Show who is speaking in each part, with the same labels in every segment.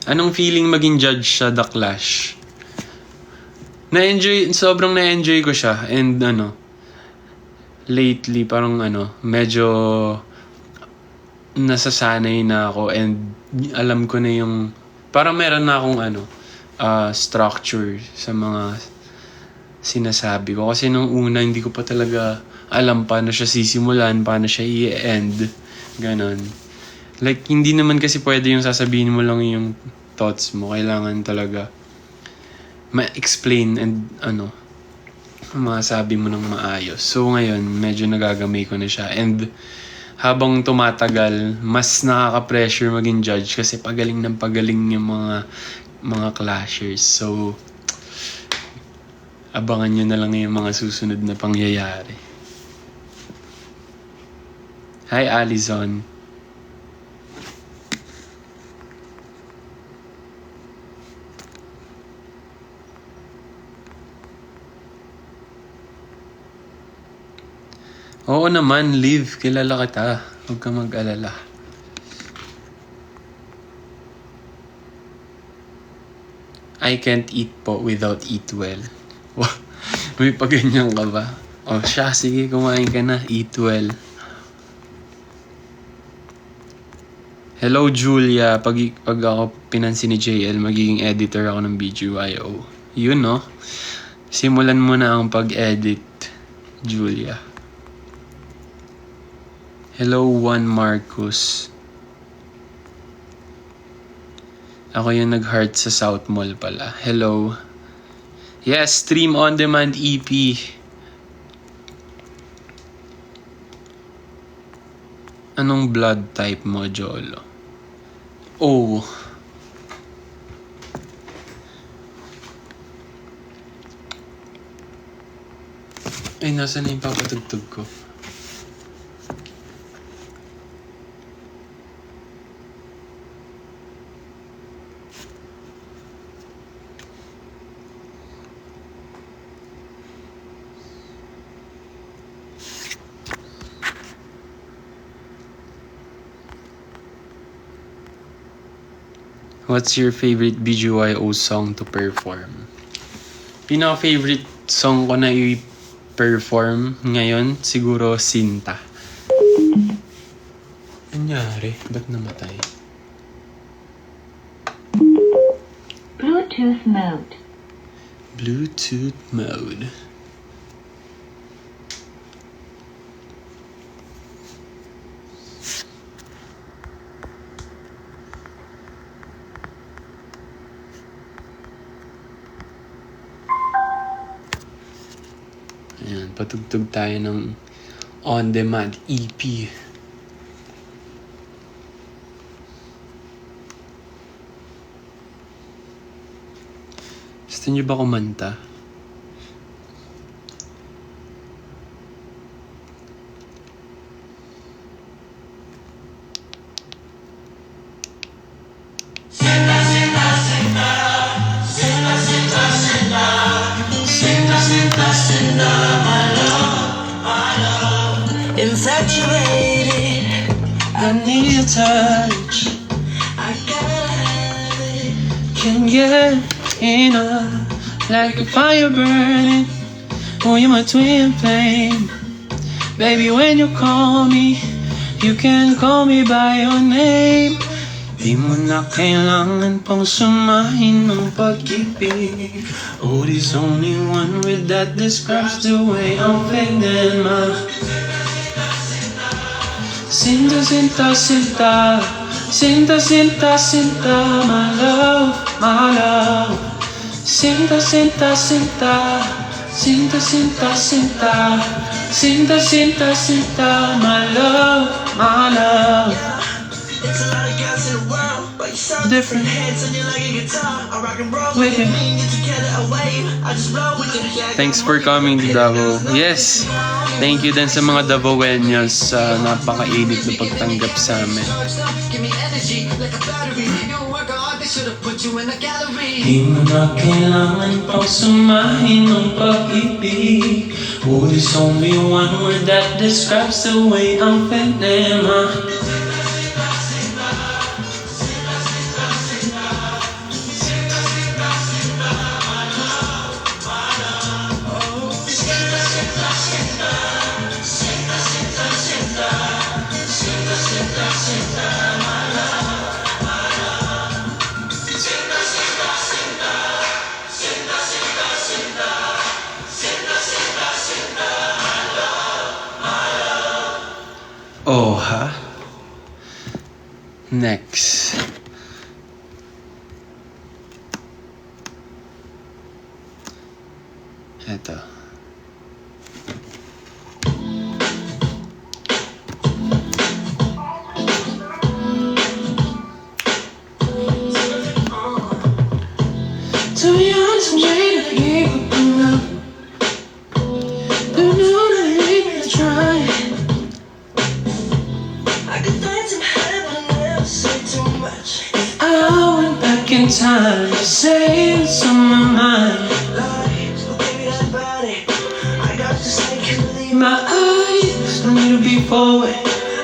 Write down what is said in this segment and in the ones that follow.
Speaker 1: Anong feeling maging judge sa The Clash? Sobrang na-enjoy ko siya. And lately parang medyo nasasanay na ako. And alam ko na yung, parang meron na akong structure sa mga sinasabi ko. Kasi nung una, hindi ko pa talaga alam paano siya sisimulan, paano siya i-end. Ganon. Like, hindi naman kasi pwede yung sasabihin mo lang yung thoughts mo. Kailangan talaga ma-explain and masabi mo ng maayos. So, ngayon, medyo nagagamay ko na siya. And habang tumatagal, mas nakaka-pressure maging judge kasi pagaling ng pagaling yung mga clashers. So, abangan nyo na lang yung mga susunod na pangyayari. Hi, Allison. Oo naman, Liv. Kilala kita. Huwag ka mag-alala. I can't eat po without eat well. May paganyan ka ba? O siya, sige, kumain ka na. Eat well. Hello, Julia. Pag ako pinansin ni JL, magiging editor ako ng BGYO. Yun, no? Simulan mo na ang pag-edit, Julia. Hello, Juan Marcos. Ako yung nag-heart sa South Mall pala. Hello. Yes, Stream On Demand EP. Anong blood type mo, Jolo? Oh. Ay, nasa na yung papatugtog ko? What's your favorite BGYO song to perform? Pinaka-favorite song ko na i-perform ngayon, siguro Sinta. Anyari? Ba't namatay?
Speaker 2: Bluetooth mode.
Speaker 1: Bluetooth mode. Ayan, patugtog tayo ng on-demand EP. Gusto niyo ba kumanta?
Speaker 3: Infatuated, I need your touch. I gotta have it. Can't get enough. Like a fire burning. Oh, you're my twin flame. Baby, when you call me, you can call me by your name. Di mo na kailangan pang sumahin ng pag-ibig. Oh, there's only one word that describes the way I'm feeling, ma. Sinta, sinta, sinta. Sinta, sinta, sinta, my love, my love. Sinta, sinta, sinta. Sinta, sinta, sinta. Sinta, sinta, sinta, my love, my love. There's a lot of guys in the world, but you sound different heads and you like a guitar. I rock and roll with you, get together, I wave, I just roll with you.
Speaker 1: Thanks for coming to Davao. Yes, thank you din sa mga Davaoeños sa napaka-init na pagtanggap sa amin.
Speaker 3: Di mo na kailangan pang sumahin ng pag-ibig. Oh, there's only one word that describes the way I'm feeling, ma.
Speaker 1: Ha? Next. Eto.
Speaker 3: To be honest, I'm jaded, I gave up on love. Don't know that I ain't trying. I could find some heaven, but never say too much. If I went back in time to say what's on my mind, Lord, baby, that body, I got to say, can't believe my eyes. Don't need to be forward,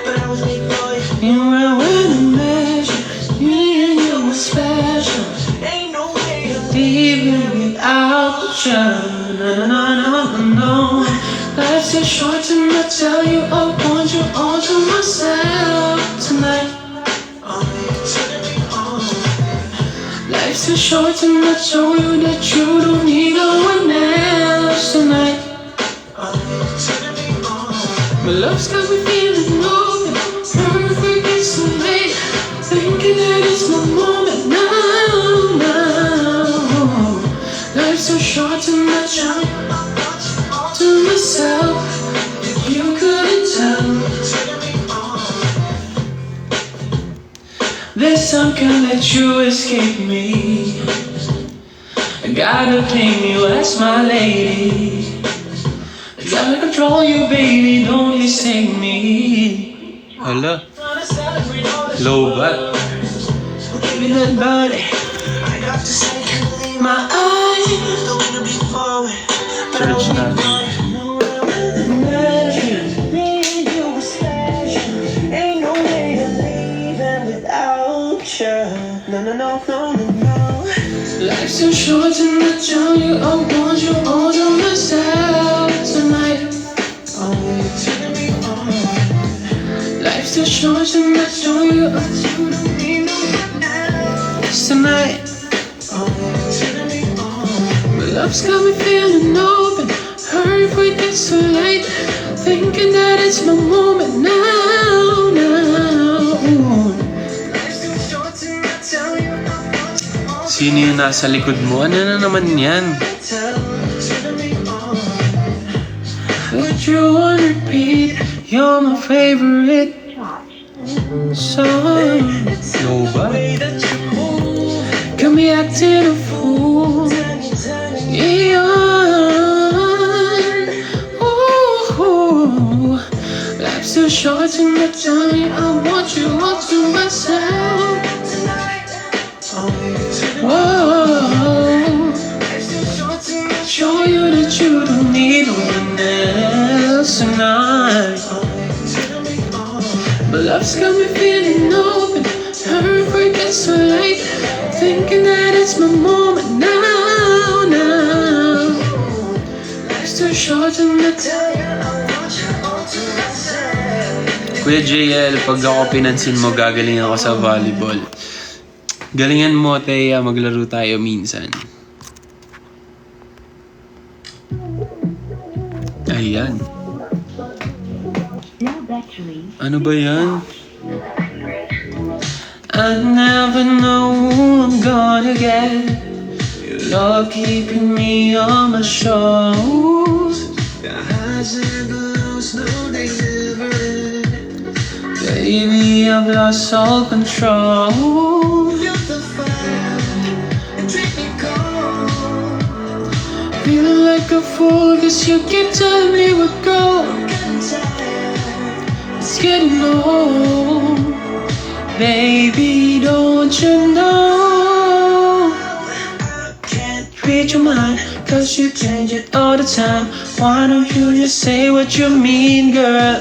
Speaker 3: but I was made for you. You were when I met you, me and you were special. Ain't no way to leave you without you. No, no, no, no, no. Life's too short to not tell you I want you all to myself tonight. Life's too short to not show you that you don't need no one else tonight. My love's got me feeling open, perfect, it's so late, thinking that it's my moment now, now. Life's too short to not show to myself, if you couldn't tell. This time can't let you escape me. I gotta claim you as my lady. I gotta control you, baby, don't mistake me.
Speaker 1: Hala. Low bat.
Speaker 3: Give me that body. I got to say, can't believe my eyes. Don't need to be forward.
Speaker 1: Church natin.
Speaker 3: Ain't no way to leave and without you. No, no, no, no, no, no. Life's too short to not tell you I want you all to myself tonight. Life's too short to not show you I don't need no one else tonight. But love's got me feeling open, hurry if we get so late, thinking that it's my moment now, now. Life's too short to not tell you I want you all.
Speaker 1: Sino yung nasa likod mo? Ano na naman yan?
Speaker 3: Put you on repeat, you're my favorite song.
Speaker 1: Low bat.
Speaker 3: Got me acting a fool. Yeah. Ooh. Life's too short to not tell you I want you all to myself. Whoa. Show you that you don't need no one else tonight. But love's got me feeling open, hurry if it gets so late, thinking that it's my moment now, now. Life's too short to not tell you I want you all to myself.
Speaker 1: Kuya JL, pag ako pinansin mo, gagaling ako sa volleyball. Galingan mo, Teya, maglaro tayo minsan. Ayan. Ano ba yan?
Speaker 3: I never know who I'm gonna get. Your love keeping me on my shoulders. The highs and the lows, no they never end. Baby, I've lost all control. You're the fire and take me cold. Feeling like a fool, cause you keep telling me we're gold. It's getting old. Baby, don't you know I can't read your mind, cause you change it all the time. Why don't you just say what you mean, girl?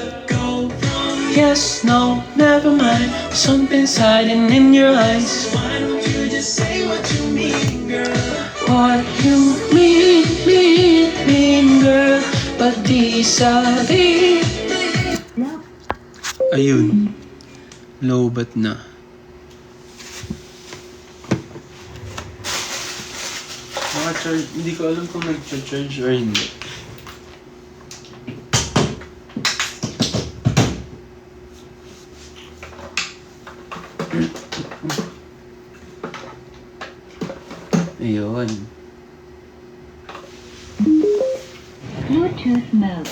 Speaker 3: Yes, no, never mind. Something's hiding in your eyes. Why don't you just say what you mean, girl? What you mean, girl? But these are the
Speaker 1: Ayun. Low bat na. Naka-charge. Hindi ko alam kung nag-charge or hindi. Ayun.
Speaker 2: Bluetooth mode.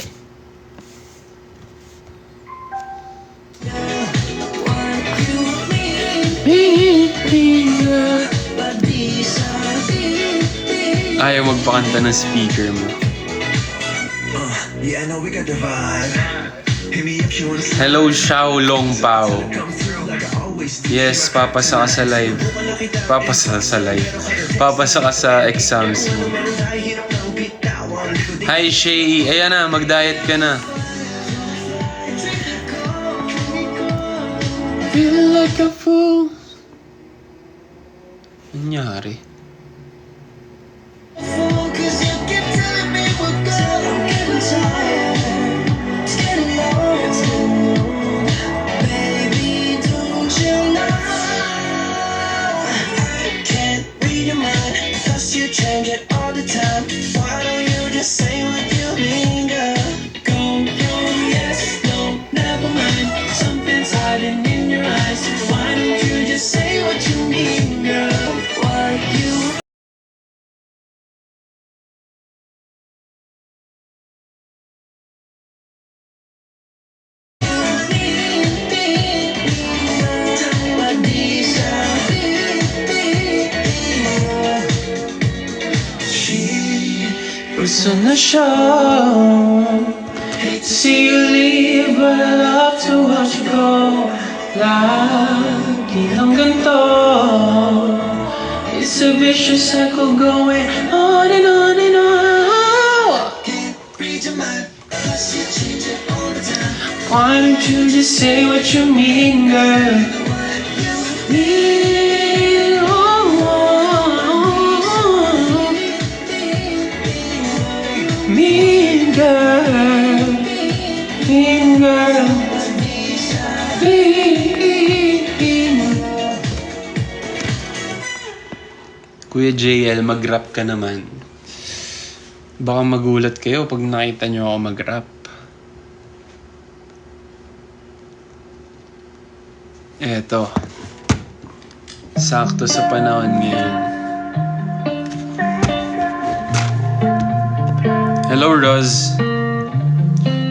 Speaker 1: Ayaw magpakanta ng speaker mo.
Speaker 3: Yeah, I know we got the vibe. Hit me up, you wanna
Speaker 1: Hello, Xiao Long Pao.
Speaker 3: come through like I always do.
Speaker 1: Yes, papasa ka sa live. Papasa sa live. Papasa ka sa exams mo. Hi, Shay. Ayan na, mag-diet ka na. Feel like a fool. Nangyari?
Speaker 3: Cause you keep telling me we're good. I'm getting tired. It's getting old. Baby, don't you know? Can't read your mind. Plus you change it all the time. Why don't you just say what you mean, girl? Go, yes, no, never mind. Something's hiding in your eyes. Why don't you just say what you mean, girl? Why you Gusto na siya. Hate to see you leave, but I love to watch you go. Lagi lang ganito. It's a vicious cycle going on and on and on. Can't read your mind, plus you change it all the time. Why don't you just say what you mean, girl? What you mean, mean girl, mean girl, mean.
Speaker 1: Kuya JL, mag-rap ka naman. Baka magulat kayo pag nakita nyo ako mag-rap. Eto. Sakto sa panahon ngayon. Hello, Roz.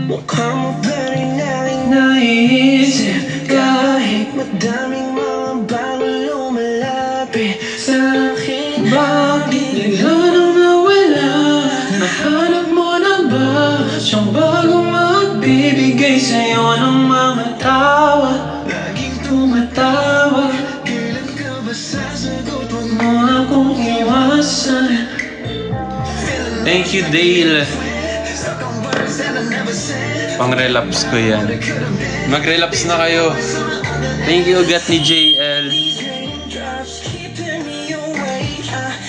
Speaker 3: Mukha mo pa rin namin naisip. Kahit madaming mga bago lumalapit sa akin. Bakit bigla nang nawala? Nahanap mo na ba siyang bagong magbibigay sa'yo ng mga tawad? Laging tumatawag. Kailan ka ba sasagot? Huwag mo akong iwasan.
Speaker 1: Thank you, Dale. Pang-relapse ko yan. Mag-relapse na kayo. Thank you, ugat ni JL.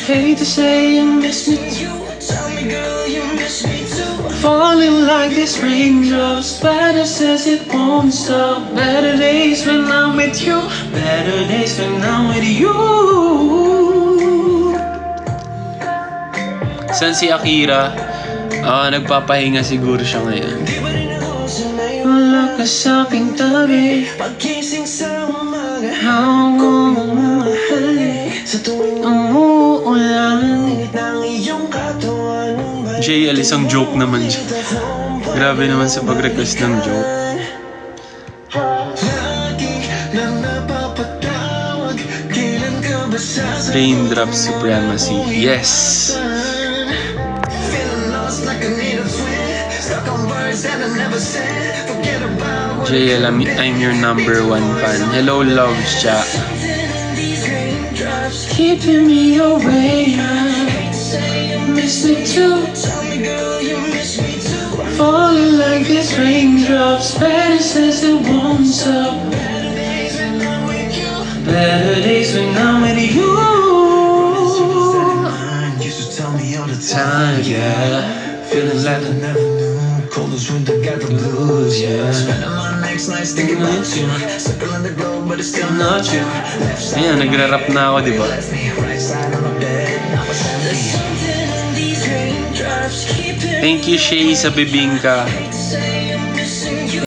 Speaker 3: Hate to say you miss me too. Tell me, girl, you miss me too. Falling like these raindrops. Better says it won't stop. Better days when I'm with you. Better days when I'm with you.
Speaker 1: San si Akira? Nagpapahinga siguro siya ngayon.
Speaker 3: Wala ka sa'king tabi. Pagkising sa umaga, hawak ko mamahali. Sa tuwing umuulan, init ng iyong katawan.
Speaker 1: JL, isang joke naman siya. Grabe naman sa pag-request ng joke.
Speaker 3: Lagi na napapatawag. Kailan ka ba sasagot?
Speaker 1: Raindrop Supremacy. Yes! JL, I'm your number one fan. Hello, loves, cha.
Speaker 3: Keeping me away. Miss me too. Falling like these raindrops. Better says it won't stop. Better days when I'm with you. Used to tell me all the time, yeah. Feeling like I never knew. Coldest winter got the blues, yeah. Spending my next nights thinking about you. Circle on the globe, but it's still not you.
Speaker 1: Ayan, nagra-rap na ako, di ba?
Speaker 3: Right side on my bed, now it's empty.
Speaker 1: Thank you, Shay, sa bibingka.